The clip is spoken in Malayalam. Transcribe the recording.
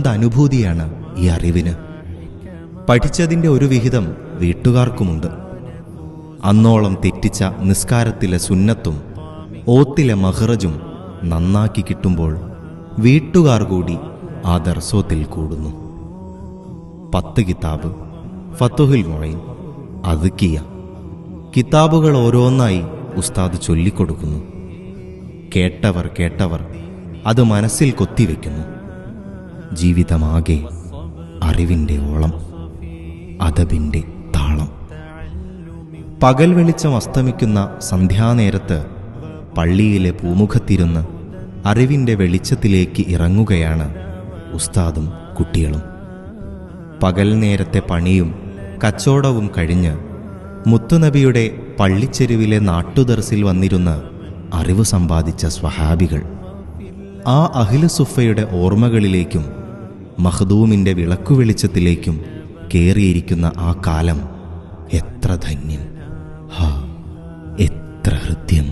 എന്തനുഭൂതിയാണ് ഈ അറിവിന്! പഠിച്ചതിൻ്റെ ഒരു വിഹിതം വീട്ടുകാർക്കുമുണ്ട്. അന്നോളം തെറ്റിച്ച നിസ്കാരത്തിലെ സുന്നത്തും ഓത്തിലെ മഹ്റജും നന്നാക്കി കിട്ടുമ്പോൾ വീട്ടുകാർ കൂടി ആ ദർസോത്തിൽ കൂടുന്നു. 10 കിതാബ്, ഫത്തുഹുൽ മുഈൻ, അദ്കിയ, കിതാബുകൾ ഓരോന്നായി ഉസ്താദ് ചൊല്ലിക്കൊടുക്കുന്നു. കേട്ടവർ അത് മനസ്സിൽ കൊത്തിവെക്കുന്നു. ജീവിതമാകെ അറിവിൻ്റെ ഓളം, അദബിൻ്റെ താളം. പകൽ വെളിച്ചം അസ്തമിക്കുന്ന സന്ധ്യാനേരത്ത് പള്ളിയിലെ പൂമുഖത്തിരുന്ന് അറിവിൻ്റെ വെളിച്ചത്തിലേക്ക് ഇറങ്ങുകയാണ് ഉസ്താദും കുട്ടികളും. പകൽ നേരത്തെ പണിയും കച്ചവടവും കഴിഞ്ഞ് മുത്തുനബിയുടെ പള്ളിച്ചെരുവിലെ നാട്ടുദർസിൽ വന്നിരുന്ന് അറിവ് സമ്പാദിച്ച സ്വഹാബികൾ. ആ അഹ്ലു സുഫയുടെ ഓർമ്മകളിലേക്കും മഖ്ദൂമിൻ്റെ വിളക്കുവെളിച്ചത്തിലേക്കും കേറിയിരിക്കുന്ന ആ കാലം എത്ര ധന്യം! എത്ര ഹൃദ്യം!